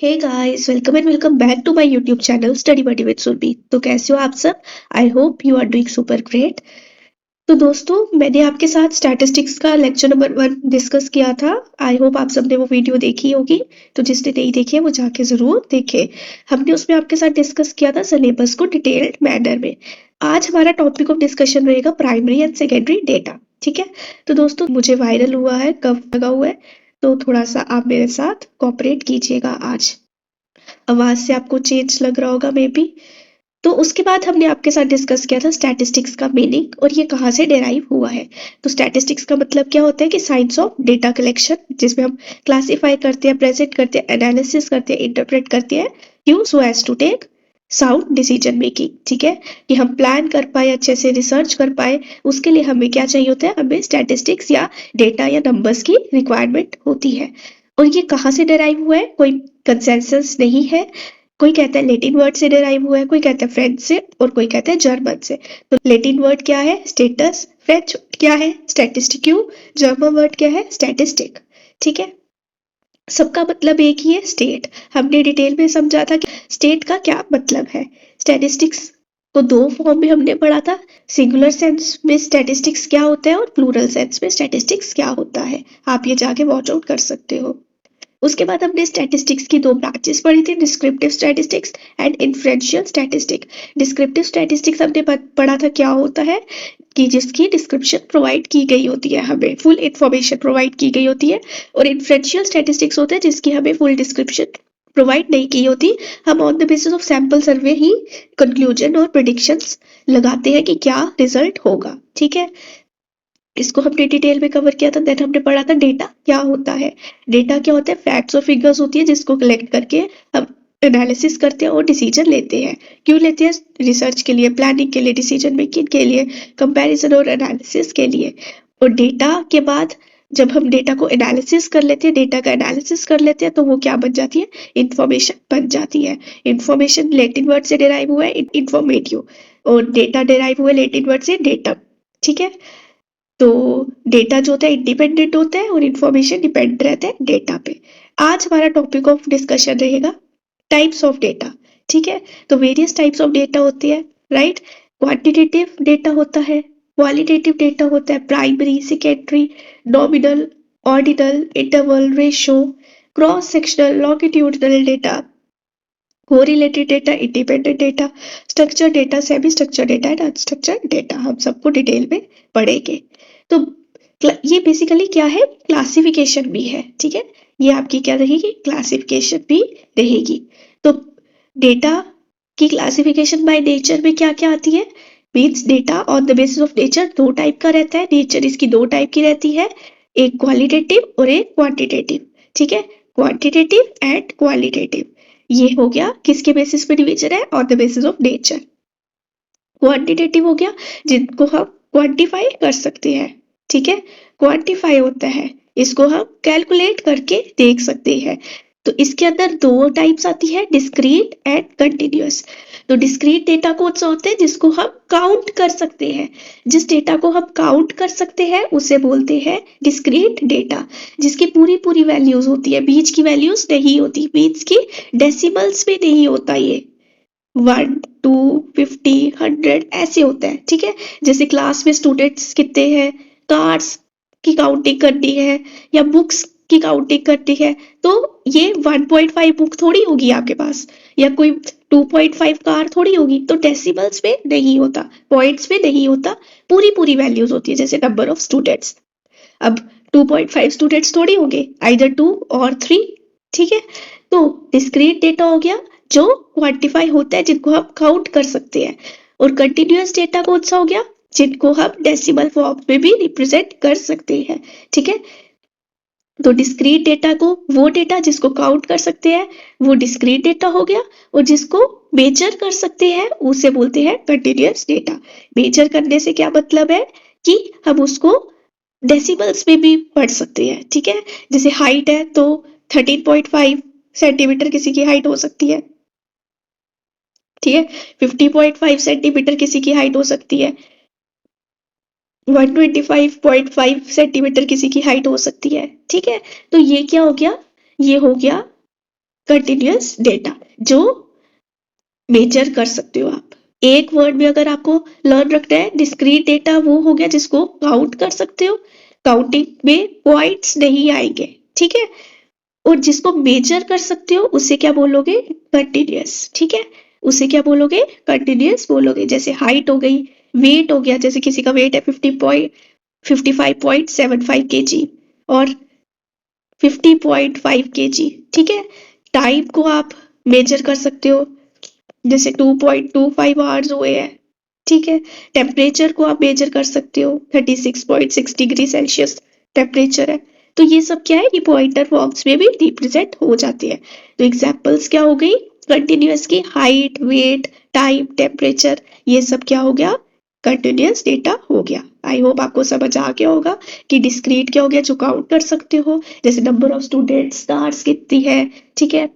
Hey guys, welcome and welcome back to my YouTube channel study buddy with Surbhi. तो कैसे हो आप सब? I hope you are doing super great. तो दोस्तों, मैंने आपके साथ स्टैटिस्टिक्स का लेक्चर नंबर 1 डिस्कस किया था। आई होप आप सबने वो वीडियो देखी होगी। तो जिसने नहीं देखी है वो जाके जरूर देखे। हमने उसमें आपके साथ डिस्कस किया था सिलेबस को डिटेल्ड मैनर में। आज हमारा टॉपिक ऑफ डिस्कशन रहेगा प्राइमरी एंड सेकेंडरी डेटा। ठीक है। तो दोस्तों, मुझे वायरल हुआ है, कब लगा हुआ है, तो थोड़ा सा आप मेरे साथ कोऑपरेट कीजिएगा। आज आवाज से आपको चेंज लग रहा होगा मे बी। तो उसके बाद हमने आपके साथ डिस्कस किया था स्टैटिस्टिक्स का मीनिंग और ये कहाँ से डेराइव हुआ है। तो स्टैटिस्टिक्स का मतलब क्या होता है कि साइंस ऑफ डेटा कलेक्शन, जिसमें हम क्लासिफाई करते हैं, प्रेजेंट करते हैं, एनालिसिस करते हैं, इंटरप्रेट करते हैं, क्यों? So as to take sound decision making. ठीक है, कि हम प्लान कर पाए, अच्छे से रिसर्च कर पाए, उसके लिए हमें क्या चाहिए होता है? हमें स्टैटिस्टिक्स या डेटा या नंबर्स की रिक्वायरमेंट होती है। और ये कहाँ से डेराइव हुआ है, कोई कंसेंसस नहीं है। कोई कहता है लैटिन वर्ड से डेराइव हुआ है, कोई कहता है फ्रेंच से, और कोई कहता है जर्मन से। तो लैटिन वर्ड क्या है? स्टेटस। फ्रेंच क्या है? स्टैटिस्टिक्यू। जर्मन वर्ड क्या है? स्टैटिस्टिक। ठीक है, सबका मतलब एक ही है, स्टेट। हमने डिटेल में समझा था कि स्टेट का क्या मतलब है। स्टैटिस्टिक्स को दो फॉर्म में हमने पढ़ा था। सिंगुलर सेंस में स्टैटिस्टिक्स क्या होता है और प्लूरल सेंस में स्टैटिस्टिक्स क्या होता है। आप ये जाके वॉच आउट कर सकते हो। उसके बाद हमने स्टैटिस्टिक्स की दो ब्रांचेस पढ़ी थी, descriptive statistics and inferential statistic. Descriptive statistics हमने पढ़ा था क्या होता है, कि जिसकी डिस्क्रिप्शन प्रोवाइड की गई होती है, हमें फुल इंफॉर्मेशन प्रोवाइड की गई होती है। और इन्फ्रेंशियल स्टैटिस्टिक्स होता है जिसकी हमें फुल डिस्क्रिप्शन प्रोवाइड नहीं की होती। हम on the basis of sample survey he conclusion और प्रेडिक्शंस लगाते हैं कि क्या रिजल्ट होगा। ठीक है, इसको हमने डिटेल में कवर किया था। देन हमने पढ़ा था डेटा क्या होता है। डेटा क्या होता है? फैक्ट्स और फिगर्स होती है जिसको कलेक्ट करके हम एनालिसिस करते हैं और डिसीजन लेते हैं। क्यों लेते हैं? रिसर्च के लिए, प्लानिंग के लिए, डिसीजन मेकिंग के लिए, कंपैरिजन और एनालिसिस के लिए। और डेटा के बाद जब हम डेटा को एनालिसिस कर लेते हैं, डेटा का एनालिसिस कर लेते हैं, तो वो क्या बन जाती है? इंफॉर्मेशन बन जाती है। इंफॉर्मेशन लैटिन वर्ड से डिराइव हुआ है, इंफॉर्मेटिव। और डेटा डिराइव हुआ है लैटिन वर्ड से, डेटम। ठीक है, तो डेटा जो होता है इंडिपेंडेंट होता है और इंफॉर्मेशन डिपेंड रहता है डेटा पे। आज हमारा टॉपिक ऑफ डिस्कशन रहेगा टाइप्स ऑफ डेटा। ठीक है, तो वेरियस टाइप्स ऑफ डेटा होती है, राइट। क्वांटिटेटिव डेटा होता है, क्वालिटेटिव डेटा होता है, primary, secondary, nominal, ordinal, interval, ratio, cross sectional, longitudinal data, correlated data, independent data, structure data, semi structure data and unstructured data. हम सबको detail में पढ़ेंगे। तो ये बेसिकली क्या है? क्लासिफिकेशन भी है। ठीक है, ये आपकी क्या रहेगी? क्लासिफिकेशन भी रहेगी। तो डेटा की क्लासिफिकेशन बाय नेचर में क्या क्या आती है? Means data on the basis of nature दो टाइप का रहता है। नेचर इसकी दो टाइप की रहती है, एक क्वालिटेटिव और एक क्वांटिटेटिव। ठीक है, क्वांटिटेटिव एंड क्वालिटेटिव। ये हो गया किसके बेसिस पे डिवीजन है? On the basis of nature. Quantitative हो गया जिनको हम क्वांटिफाई कर सकते हैं। ठीक है, क्वांटिफाई होता है, इसको हम कैलकुलेट करके देख सकते हैं। तो इसके अंदर दो टाइप्स आती है, डिस्क्रीट एंड कंटिन्यूअस। तो डिस्क्रीट डेटा कौन सा होता है? जिसको हम काउंट कर सकते हैं। जिस डेटा को हम काउंट कर सकते हैं उसे बोलते हैं डिस्क्रीट डेटा, जिसकी पूरी पूरी वैल्यूज होती है, बीच की वैल्यूज नहीं होती, बीच की डेसिमल्स में नहीं होता। ये 1 2 50 100 ऐसे होता है। ठीक है, जैसे क्लास में स्टूडेंट्स कितने हैं, कार्स की काउंटिंग करनी है या बुक्स की काउंटिंग करनी है, तो ये 1.5 बुक थोड़ी होगी आपके पास, या कोई 2.5 कार थोड़ी होगी। तो डेसिमल्स में नहीं होता, पॉइंट्स में नहीं होता, पूरी पूरी वैल्यूज होती है। जैसे नंबर ऑफ स्टूडेंट्स, अब 2.5 स्टूडेंट्स थोड़ी होंगे, आइदर 2 और 3। ठीक है, तो डिस्क्रीट डेटा हो गया जो क्वांटिफाई होता है, जिनको हम काउंट कर सकते हैं। और कंटिन्यूअस डेटा कौन सा हो गया? जिनको हम डेसिमल फॉर्म में भी रिप्रेजेंट कर सकते हैं। ठीक है, तो डिस्क्रीट डेटा को, वो डेटा जिसको काउंट कर सकते हैं वो डिस्क्रीट डेटा हो गया, और जिसको मेजर कर सकते हैं उसे बोलते हैं कंटिन्यूअस डेटा। मेजर करने से क्या मतलब है? कि हम उसको डेसिमल्स में भी पढ़ सकते हैं। ठीक है, जैसे हाइट है तो 13.5 सेंटीमीटर किसी की हाइट हो सकती है। ठीक है, 50.5 सेंटीमीटर किसी की हाइट हो सकती है, 125.5 सेंटीमीटर किसी की हाइट हो सकती है। ठीक है, तो ये क्या हो गया? ये हो गया कंटिन्यूअस डेटा जो मेजर कर सकते हो आप। एक वर्ड में अगर आपको लर्न रखना है, डिस्क्रीट डेटा वो हो गया जिसको काउंट कर सकते हो, काउंटिंग में पॉइंट्स नहीं आएंगे, ठीक है। और जिसको मेजर कर सकते हो उसे क्या बोलोगे, कंटिन्यूअस, ठीक है। उसे क्या बोलोगे, कंटिन्यूअस बोलोगे। जैसे हाइट हो गई, वेट हो गया, जैसे किसी का वेट है 55.75 kg और 50.5 kg, ठीक है। टाइम को आप मेजर कर सकते हो, जैसे 2.25 आवर्स हुए हैं, ठीक है। टेम्परेचर को आप मेजर कर सकते हो, 36.6 डिग्री सेल्सियस टेम्परेचर है। तो ये सब क्या है, ये पॉइंटर फॉर्म्स में भी रिप्रेजेंट हो जाती है। तो एग्जांपल्स क्या हो गई, कंटिन्यूअस की हाइट, वेट, टाइम, टेम्परेचर, ये सब क्या हो गया, कंटिन्यूअस डेटा हो गया। आई होप आपको समझ आ गया होगा कि डिस्क्रीट क्या हो गया, जो काउंट कर सकते हो, जैसे नंबर ऑफ स्टूडेंट्स, स्टार्स कितनी है, ठीक है,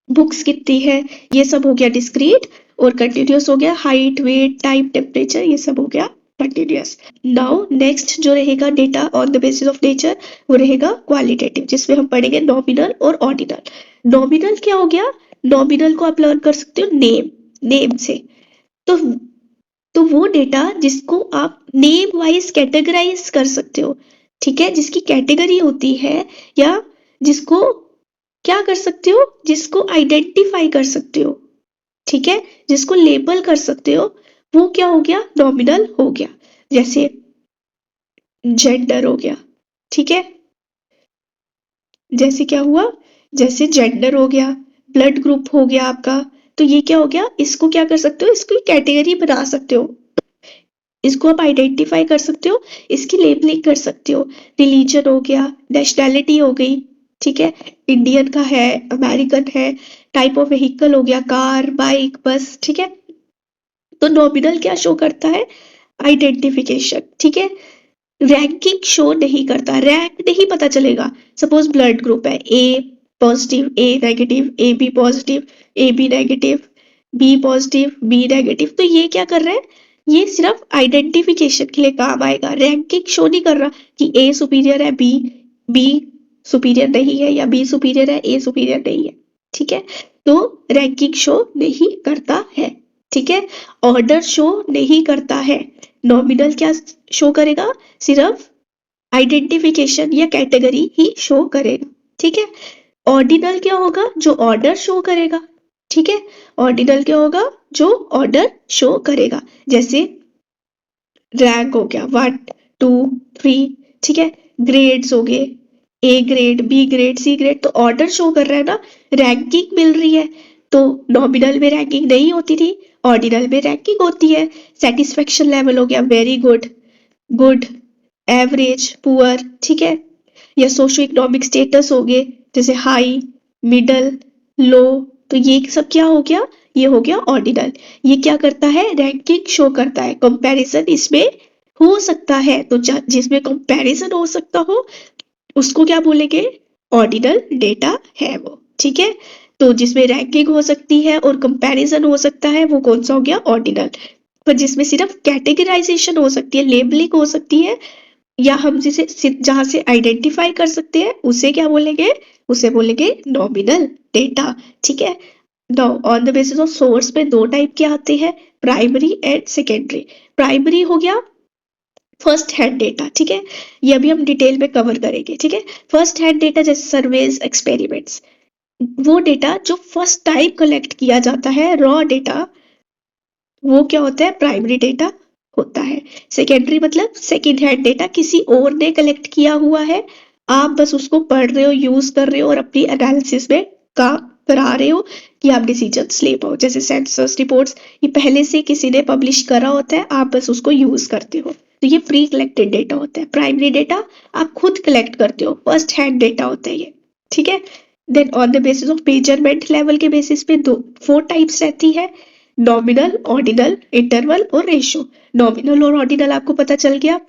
बुक्स कितनी है, ये सब हो गया डिस्क्रीट। और कंटिन्यूअस हो गया हाइट, वेट, टाइम, टेम्परेचर, ये सब हो गया कंटिन्यूअस। नाउ नेक्स्ट जो रहेगा data on the basis of nature, वो रहेगा क्वालिटेटिव, जिसमें हम पढ़ेंगे नॉमिनल और ऑर्डिनल। नॉमिनल क्या हो गया, नॉमिनल को आप लर्न कर सकते हो नेम, नेम से। तो तो वो डेटा जिसको आप नेम वाइज कैटेगराइज कर सकते हो, ठीक है, जिसकी कैटेगरी होती है, या जिसको क्या कर सकते हो, जिसको आइडेंटिफाई कर सकते हो, ठीक है, जिसको लेबल कर सकते हो, वो क्या हो गया, नॉमिनल हो गया। जैसे जेंडर हो गया, ठीक है, जैसे क्या हुआ, जैसे जेंडर हो गया, ब्लड ग्रुप हो गया आपका, तो ये क्या हो गया, इसको क्या कर सकते हो, इसको कैटेगरी बना सकते हो, इसको आप आइडेंटिफाई कर सकते हो, इसकी लेबलिंग कर सकते हो। रिलीजन हो गया, नेशनैलिटी हो गई, ठीक है, इंडियन का है, अमेरिकन है, टाइप ऑफ व्हीकल हो गया, कार, बाइक, बस, ठीक है। तो नॉमिनल क्या शो करता है, आइडेंटिफिकेशन, ठीक है। रैंकिंग शो नहीं करता, रैंक नहीं पता चलेगा। सपोज ब्लड ग्रुप है, A positive, A negative, A B positive, A B negative, B positive, B negative, तो ये क्या कर रहा है, ये सिर्फ आइडेंटिफिकेशन के लिए काम आएगा, रैंकिंग शो नहीं कर रहा कि ए सुपीरियर है, बी बी सुपीरियर नहीं है, या बी सुपीरियर है, ए सुपीरियर नहीं है, ठीक है। तो रैंकिंग शो नहीं करता है, ठीक है। ऑर्डर शो नहीं करता है। नॉमिनल क्या शो करेगा, सिर्फ आइडेंटिफिकेशन या कैटेगरी ही शो करेगा, ठीक है। ऑर्डिनल क्या होगा, जो ऑर्डर शो करेगा, ठीक है। ऑर्डिनल क्या होगा, जो ऑर्डर शो करेगा। जैसे रैंक हो गया 1 2 3, ठीक है। ग्रेड्स हो गए, A grade, B grade, C grade, तो ऑर्डर शो कर रहा है ना, रैंकिंग मिल रही है। तो नॉमिनल में रैंकिंग नहीं होती थी, ऑर्डिनल में रैंकिंग होती है। सेटिस्फेक्शन लेवल हो गया very good, good, average, poor, ठीक है। या सोशो इकोनॉमिक स्टेटस हो गए, जैसे हाई, मिडल, लो, तो ये सब क्या हो गया, ये हो गया ऑर्डिनल। ये क्या करता है, रैंकिंग शो करता है, कंपैरिजन इसमें हो सकता है। तो जिसमें कंपैरिजन हो सकता हो उसको क्या बोलेंगे, ऑर्डिनल डेटा है वो, ठीक है। तो जिसमें रैंकिंग हो सकती है और कंपैरिजन हो सकता है, वो कौन सा हो गया, ऑर्डिनल। पर जिसमें सिर्फ कैटेगराइजेशन हो सकती है, लेबलिंग हो सकती है, या हम जिसे जहां से आइडेंटिफाई कर सकते हैं, उसे क्या बोलेंगे, उसे बोलेंगे नॉमिनल डेटा, ठीक है। Now on the basis of source में दो टाइप के आते हैं, प्राइमरी एंड सेकेंडरी। प्राइमरी हो गया फर्स्ट हैंड डेटा, ठीक है, ये अभी हम डिटेल में कवर करेंगे, ठीक है। फर्स्ट हैंड डेटा जैसे सर्वेज, एक्सपेरिमेंट्स, वो डेटा जो फर्स्ट टाइम कलेक्ट किया जाता है, रॉ डेटा, वो क्या होता है, प्राइमरी डेटा होता है। सेकेंडरी मतलब सेकेंड हैंड डेटा, किसी और ने कलेक्ट किया हुआ है, आप बस उसको पढ़ रहे हो, यूज कर रहे हो और अपनी एनालिसिस में काम करा रहे हो कि आप डिसीजंस ले पाओ। जैसे सेंसस रिपोर्ट्स, ये पहले से किसी ने पब्लिश करा होता है, आप बस उसको यूज करते हो, तो ये प्री कलेक्टेड डेटा होता है। प्राइमरी डेटा आप खुद कलेक्ट करते हो, फर्स्ट हैंड डेटा होता है ये, ठीक है। Then on the basis of measurement level के बेसिस पे दो 4 टाइप्स रहती है, नॉमिनल, ऑर्डिनल, इंटरवल और रेशो। नॉमिनल और ऑर्डिनल आपको पता चल गया।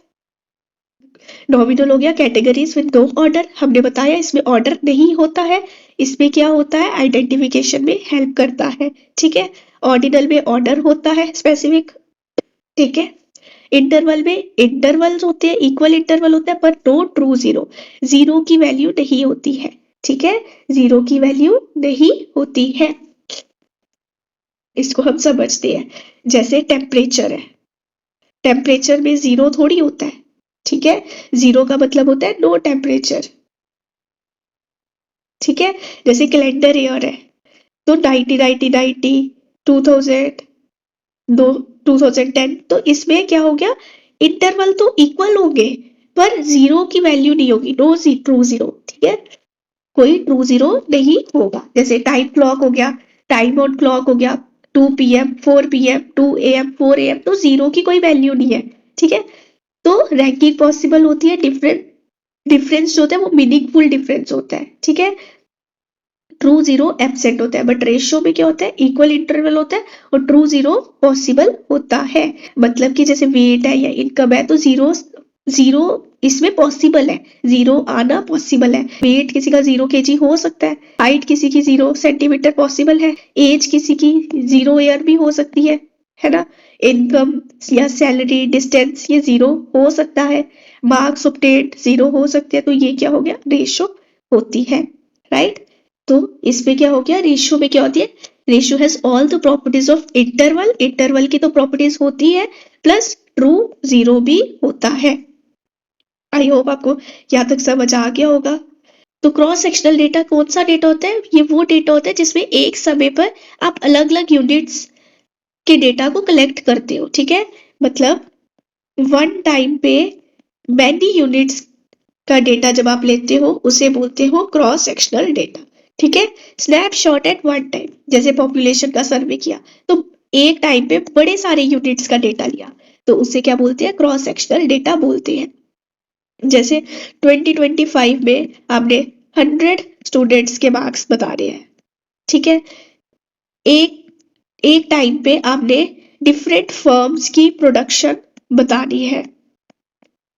नॉमिनल हो गया कैटेगरीज विद नो ऑर्डर, हमने बताया इसमें ऑर्डर नहीं होता है, इसमें क्या होता है, आइडेंटिफिकेशन में हेल्प करता है, ठीक है। ऑर्डिनल में ऑर्डर होता है स्पेसिफिक, ठीक है। इंटरवल में इंटरवल्स होते हैं, इक्वल इंटरवल होता है, पर नो ट्रू जीरो, जीरो की वैल्यू नहीं होती है, ठीक है, 0 की वैल्यू नहीं होती है। इसको हम समझते हैं। जैसे टेम्परेचर है, टेम्परेचर में 0 थोड़ी होता है, ठीक है, 0 का मतलब होता है नो टेम्परेचर, ठीक है। जैसे कैलेंडर ईयर है तो 1990, 2000, 2010, तो इसमें क्या हो गया, इंटरवल तो इक्वल होंगे पर 0 की वैल्यू नहीं होगी, नो ट्रू 0, ठीक है, कोई ट्रू 0 नहीं होगा। जैसे टाइम क्लॉक हो गया, टाइम ऑन क्लॉक हो गया, 2 PM, 4 PM, 2 AM, 4 AM, तो 0 की कोई वैल्यू नहीं है, ठीक है। तो रैंकिंग पॉसिबल होती है, डिफरेंस जो होता है वो मीनिंगफुल डिफरेंस होता है, ठीक है। ट्रू 0 एब्सेंट होता है, बट रेशियो में क्या होता है, इक्वल इंटरवल होता है और ट्रू 0 पॉसिबल होता है। मतलब कि जैसे वेट है या इनकम है तो 0 इसमें पॉसिबल है, 0 आना पॉसिबल है। वेट किसी का 0 kg हो सकता है, हाइट किसी की 0 cm पॉसिबल है, एज किसी की 0 year भी हो सकती है ना, इनकम या सैलरी, डिस्टेंस ये 0 हो सकता है, मार्क्स ऑब्टेन्ड 0 हो सकते हैं। तो ये क्या हो गया, रेशियो होती है, राइट। तो इसमें क्या हो गया, रेशियो में क्या होती है, ratio has all the properties of interval, interval की तो प्रॉपर्टीज होती है, प्लस ट्रू 0 भी होता है। आई होप आपको यहाँ तक समझ आ गया होगा। तो क्रॉस सेक्शनल डेटा कौन सा डेटा होता है, ये वो डेटा होता है जिसमें एक समय पर आप अलग अलग यूनिट्स के डेटा को कलेक्ट करते हो, ठीक है। मतलब वन टाइम पे मैनी यूनिट्स का डेटा जब आप लेते हो उसे बोलते हो क्रॉस सेक्शनल डेटा, ठीक है। स्नैपशॉट एट वन टाइम, जैसे पॉपुलेशन का सर्वे किया तो एक टाइम पे बड़े सारे यूनिट्स का डेटा लिया तो उसे क्या बोलते हैं, क्रॉस सेक्शनल डेटा बोलते हैं। जैसे 2025 में आपने 100 स्टूडेंट्स के मार्क्स बता रहे हैं, ठीक है। एक एक टाइम पे आपने डिफरेंट फर्म्स की प्रोडक्शन बतानी है,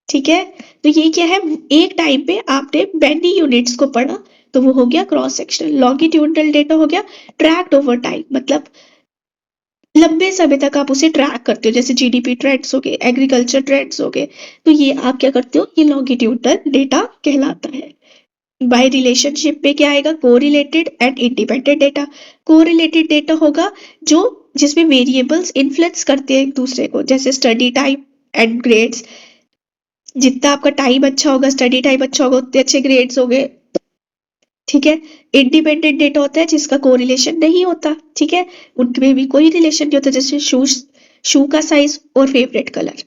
ठीक है। तो ये क्या है, एक टाइम पे आपने मैनी यूनिट्स को पढ़ा तो वो हो गया क्रॉस सेक्शनल। लॉन्गिट्यूडनल डेटा हो गया ट्रैक्ड ओवर टाइम, मतलब लंबे समय तक आप उसे ट्रैक करते हो, जैसे जीडीपी ट्रेंड्स हो गए, एग्रीकल्चर ट्रेंड्स हो गए, तो ये आप क्या करते हो, ये लॉन्गिट्यूडनल डेटा कहलाता है। बाय रिलेशनशिप पे क्या आएगा, correlated and independent data. Correlated data होगा जो जिसमें वेरिएबल्स इन्फ्लुएंस करते हैं एक दूसरे को, जैसे स्टडी टाइम एंड ग्रेड्स। जितना आपका टाइम अच्छा होगा, स्टडी टाइम अच्छा होगा, उतने अच्छे ग्रेड्स होंगे, ठीक है। इंडिपेंडेंट डेटा होता है जिसका कोरिलेशन नहीं होता, ठीक है, उनमें भी कोई रिलेशन नहीं होता, जैसे शू का साइज और फेवरेट कलर,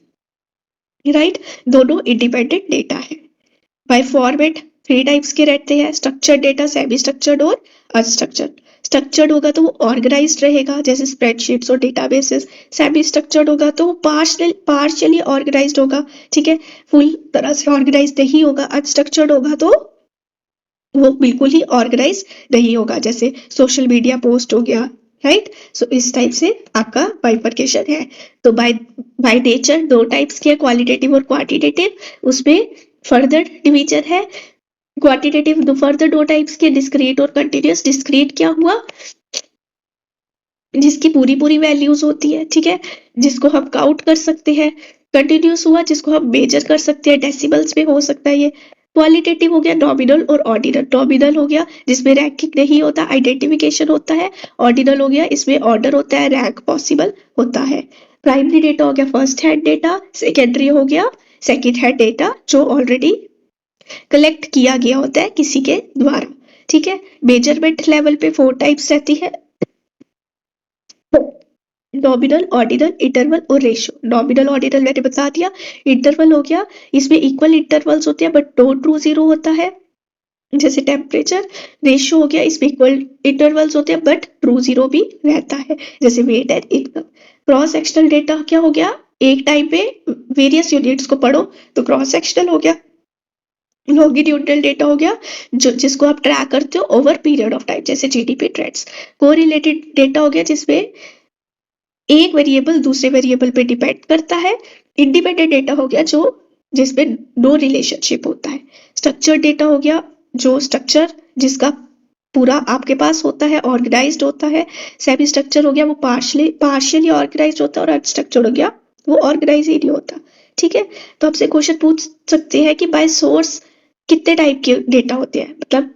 राइट, दोनों इंडिपेंडेंट डेटा है। बाय फॉर्मेट 3 टाइप्स के रहते हैं, स्ट्रक्चर्ड डेटा, सेमी स्ट्रक्चर्ड और अनस्ट्रक्चर्ड। स्ट्रक्चर्ड होगा तो वो ऑर्गेनाइज्ड रहेगा, जैसे स्प्रेडशीट्स और डेटाबेसेस। सेमी स्ट्रक्चर्ड होगा तो वो पार्शियली ऑर्गेनाइज्ड होगा, ठीक है, फुल तरह से ऑर्गेनाइज्ड नहीं होगा। अनस्ट्रक्चर्ड होगा तो वो बिल्कुल ही ऑर्गेनाइज नहीं होगा, जैसे सोशल मीडिया पोस्ट हो गया, राइट। सो इस टाइप से आपका बाइफरकेशन है। तो बाय नेचर 2 टाइप्स के, क्वालिटेटिव और क्वांटिटेटिव। उसमें फर्दर डिवीजन है, क्वांटिटेटिव फर्दर 2 टाइप्स के, डिस्क्रीट और कंटिन्यूअस। डिस्क्रीट क्या हुआ, जिसकी पूरी पूरी वैल्यूज होती है, ठीक है, जिसको हम काउंट कर सकते हैं। कंटिन्यूअस हुआ जिसको हम मेजर कर सकते हैं, डेसिमल्स में हो सकता है ये। क्वालिटेटिव हो गया नॉमिनल और ऑर्डिनल। नॉमिनल हो गया जिसमें रैंकिंग नहीं होता, आइडेंटिफिकेशन होता है। ऑर्डिनल हो गया इसमें ऑर्डर होता है, रैंक पॉसिबल होता है। प्राइमरी डेटा हो गया फर्स्ट हैंड डेटा, सेकेंडरी हो गया सेकेंड हैंड डेटा जो ऑलरेडी कलेक्ट किया गया होता है किसी के द्वारा, ठीक है। मेजरमेंट लेवल पे 4 टाइप्स रहती है, नॉमिनल, ऑर्डिनल, इंटरवल और रेशियो। नॉमिनल ऑर्डिनल मैंने बता दिया। इंटरवल हो गया, इसमें इक्वल इंटरवल्स होते हैं बट नो ट्रू 0 होता है, जैसे टेम्परेचर। रेशियो हो गया, इसमें इक्वल इंटरवल्स होते हैं बट ट्रू 0 भी रहता है, जैसे weight and income. Cross sectional data क्या हो गया, एक टाइम पे वेरियस यूनिट्स को पढ़ो तो क्रॉस सेक्शनल हो गया। लॉन्गिट्यूडनल डेटा हो गया जो जिसको आप ट्रैक करते हो ओवर पीरियड ऑफ टाइम, जैसे जीडीपी ट्रेंड्स। कोरिलेटेड डेटा हो गया जिसमें एक वेरिएबल दूसरे वेरिएबल पे डिपेंड करता है। इंडिपेंडेंट डेटा हो गया जो जिसमें नो रिलेशनशिप होता है। स्ट्रक्चर्ड डेटा हो गया जो स्ट्रक्चर जिसका पूरा आपके पास होता है, ऑर्गेनाइज्ड होता है। सेमी स्ट्रक्चर हो गया वो पार्शियली ऑर्गेनाइज्ड होता है, और अनस्ट्रक्चर्ड हो गया वो ऑर्गेनाइज ही नहीं होता, ठीक है। तो आपसे क्वेश्चन पूछ सकते हैं कि बाय सोर्स कितने टाइप के डेटा होते हैं, मतलब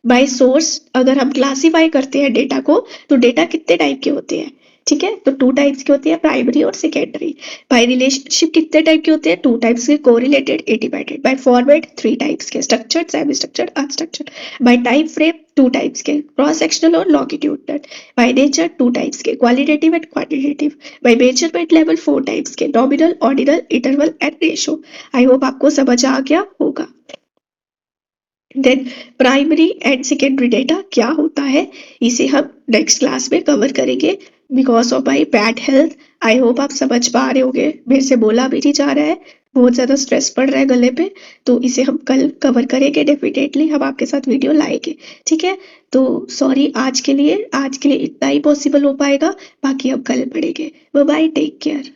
बाय सोर्स अगर हम क्लासीफाई करते हैं डेटा को, तो डेटा कितने टाइप के होते हैं, ठीक है। तो 2 टाइप्स के होते हैं, प्राइमरी और सेकेंडरी। बाय रिलेशनशिप कितने टाइप के होते हैं, 2 टाइप्स के, correlated, independent. By format 3 types के, structured, semi structured, unstructured. By time frame 2 types के, क्रॉस सेक्शनल और लॉन्गिट्यूडनल। बाय नेचर 2 टाइप्स के, qualitative and quantitative. By measurement level 4 types के, nominal, ordinal, interval and ratio. I hope आपको समझ आ गया होगा। Then primary and secondary data क्या होता है, इसे हम नेक्स्ट क्लास में कवर करेंगे। Because of my bad health, I hope आप समझ पा रहे होंगे, मेरे से बोला भी नहीं जा रहा है, बहुत ज़्यादा स्ट्रेस पड़ रहा है गले पे। तो इसे हम कल कवर करेंगे, डेफिनेटली हम आपके साथ वीडियो लाएंगे, ठीक है। तो सॉरी, आज के लिए इतना ही पॉसिबल हो पाएगा, बाकी हम कल पढ़ेंगे। Bye bye, take care.